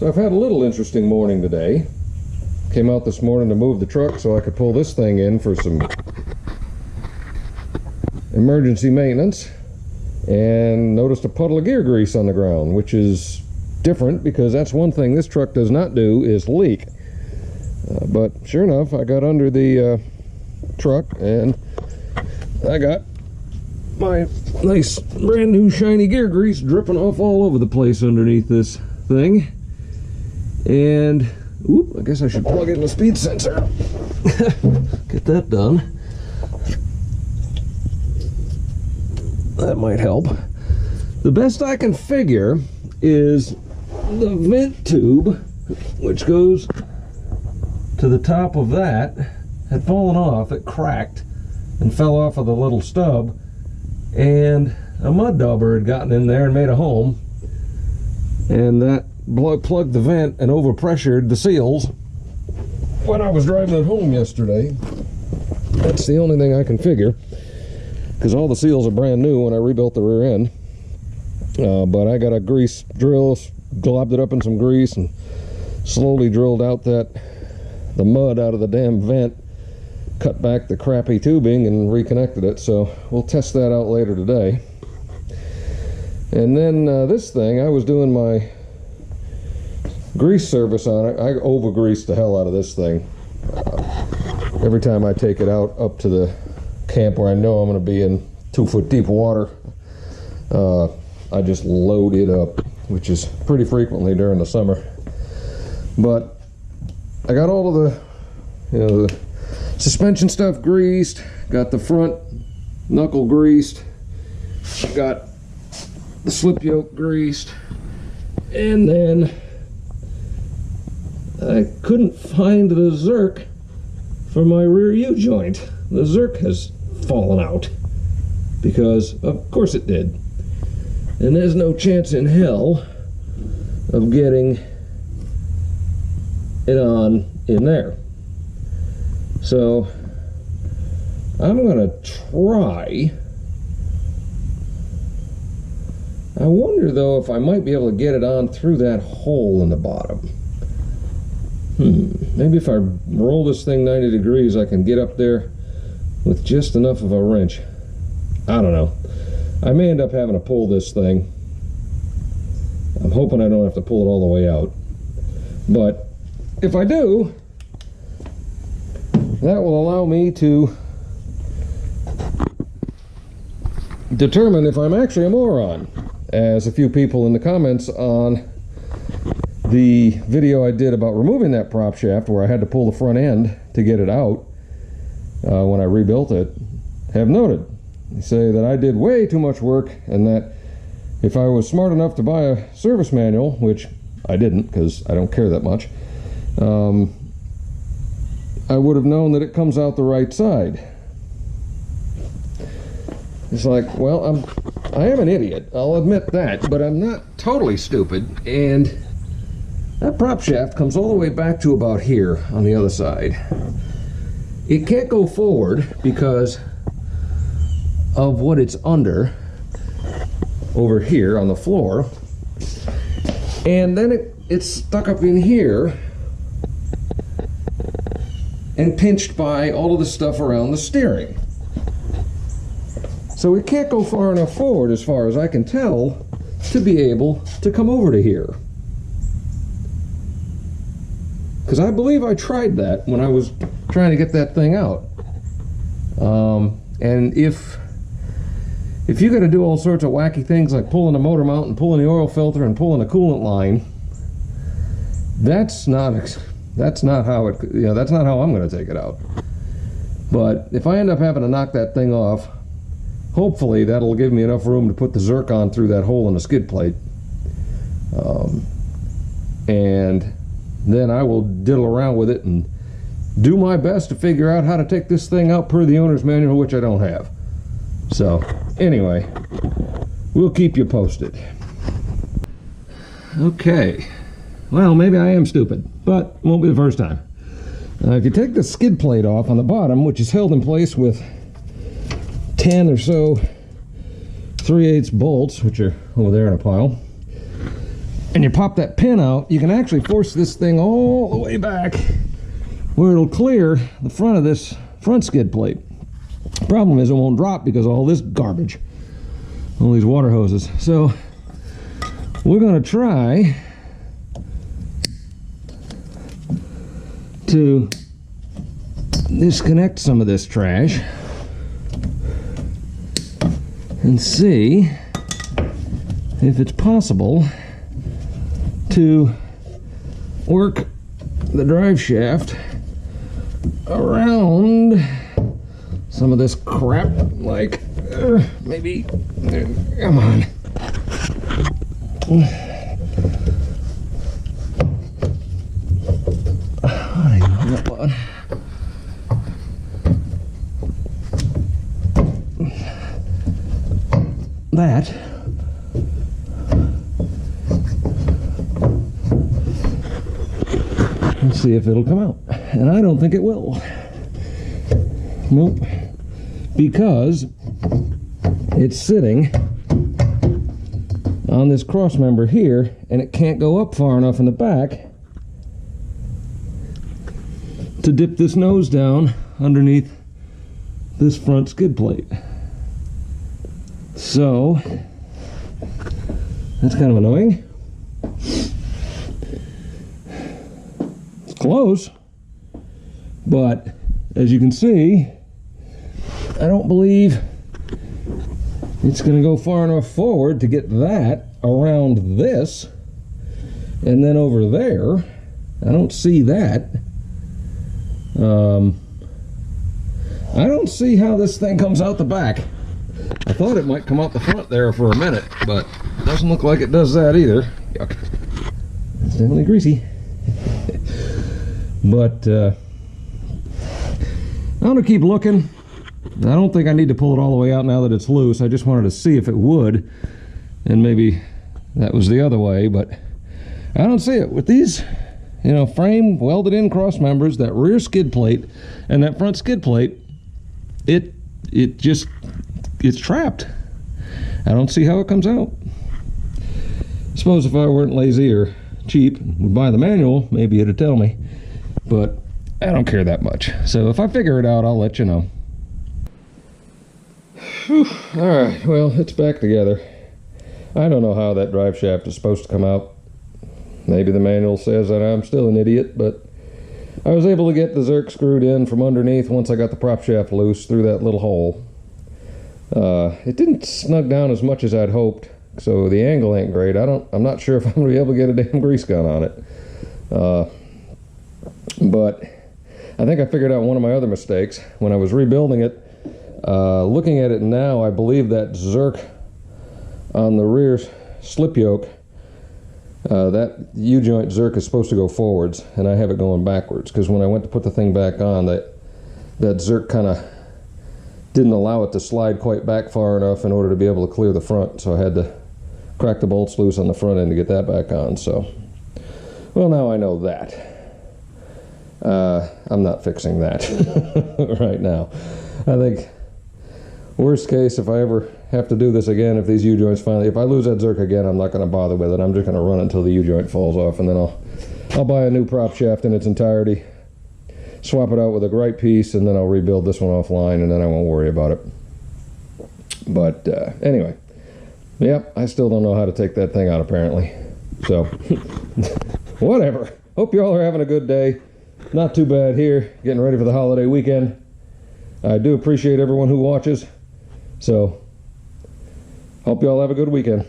So I've had a little interesting morning today. Came out this morning to move the truck so I could pull this thing in for some emergency maintenance, and noticed a puddle of gear grease on the ground, which is different because that's one thing this truck does not do, is leak. But sure enough, I got under the truck and I got my nice brand new shiny gear grease dripping off all over the place underneath this thing. And oop, I guess I should plug in the speed sensor. Get that done. That might help. The best I can figure is the vent tube, which goes to the top of that, had fallen off. It cracked and fell off of the little stub, and a mud dauber had gotten in there and made a home, and that plugged the vent and overpressured the seals when I was driving it home yesterday. That's the only thing I can figure, because all the seals are brand new when I rebuilt the rear end. But I got a grease drill, globbed it up in some grease, and slowly drilled out the mud out of the damn vent, cut back the crappy tubing, and reconnected it. So we'll test that out later today. And then this thing, I was doing my grease service on it. I over-greased the hell out of this thing. Every time I take it out up to the camp where I know I'm going to be in 2-foot deep water, I just load it up, which is pretty frequently during the summer. But I got all of the suspension stuff greased, got the front knuckle greased, got the slip yoke greased, and then I couldn't find the zerk for my rear U-joint. The zerk has fallen out, because of course it did. And there's no chance in hell of getting it on in there. So I'm gonna try. I wonder though if I might be able to get it on through that hole in the bottom. Maybe if I roll this thing 90 degrees I can get up there with just enough of a wrench. I don't know. I may end up having to pull this thing. I'm hoping I don't have to pull it all the way out. But if I do, that will allow me to determine if I'm actually a moron, as a few people in the comments on the video I did about removing that prop shaft, where I had to pull the front end to get it out when I rebuilt it, have noted. They say that I did way too much work, and that if I was smart enough to buy a service manual, which I didn't because I don't care that much, I would have known that it comes out the right side. It's like, well, I am an idiot, I'll admit that, but I'm not totally stupid. And that prop shaft comes all the way back to about here on the other side. It can't go forward because of what it's under over here on the floor, and then it's stuck up in here and pinched by all of the stuff around the steering. So it can't go far enough forward, as far as I can tell, to be able to come over to here. Because I believe I tried that when I was trying to get that thing out. And if you're going to do all sorts of wacky things like pulling the motor mount and pulling the oil filter and pulling the coolant line, that's not how I'm going to take it out. But if I end up having to knock that thing off, hopefully that'll give me enough room to put the zerk on through that hole in the skid plate. And then I will diddle around with it and do my best to figure out how to take this thing out per the owner's manual, which I don't have. So anyway, we'll keep you posted. Okay, well, maybe I am stupid, but it won't be the first time. If you take the skid plate off on the bottom, which is held in place with 10 or so 3/8 bolts, which are over there in a pile, and you pop that pin out, you can actually force this thing all the way back where it'll clear the front of this front skid plate. Problem is it won't drop because of all this garbage, all these water hoses. So we're going to try to disconnect some of this trash and see if it's possible to work the drive shaft around some of this crap, like maybe, come on. That let's see if it'll come out, and I don't think it will. Nope, because it's sitting on this cross member here and it can't go up far enough in the back to dip this nose down underneath this front skid plate. So that's kind of annoying. It's close, but as you can see, I don't believe it's going to go far enough forward to get that around this, and then over there I don't see that. I don't see how this thing comes out the back. I thought it might come out the front there for a minute, but it doesn't look like it does that either. Yuck. It's definitely greasy. But I'm going to keep looking. I don't think I need to pull it all the way out now that it's loose. I just wanted to see if it would, and maybe that was the other way, but I don't see it. With these, you know, frame welded in cross members, that rear skid plate and that front skid plate, it's trapped. I don't see how it comes out. I suppose if I weren't lazy or cheap, would buy the manual, maybe it'd tell me, but I don't care that much. So if I figure it out, I'll let you know. Whew. All right, well, it's back together. I don't know how that drive shaft is supposed to come out. Maybe the manual says that I'm still an idiot, but I was able to get the Zerk screwed in from underneath once I got the prop shaft loose through that little hole. It didn't snug down as much as I'd hoped, so the angle ain't great. I'm not sure if I'm gonna be able to get a damn grease gun on it. But I think I figured out one of my other mistakes when I was rebuilding it. Looking at it now, I believe that Zerk on the rear slip yoke, that U-joint Zerk is supposed to go forwards, and I have it going backwards, because when I went to put the thing back on, that Zerk kind of didn't allow it to slide quite back far enough in order to be able to clear the front, so I had to crack the bolts loose on the front end to get that back on. So, well, now I know that. I'm not fixing that right now. I think worst case, if I ever have to do this again, if these U-joints finally, if I lose that Zerk again, I'm not going to bother with it. I'm just going to run it until the U-joint falls off, and then I'll buy a new prop shaft in its entirety, swap it out with a right piece, and then I'll rebuild this one offline, and then I won't worry about it. But anyway, yep, I still don't know how to take that thing out apparently. So, whatever. Hope you all are having a good day. Not too bad here, getting ready for the holiday weekend. I do appreciate everyone who watches. So, hope you all have a good weekend.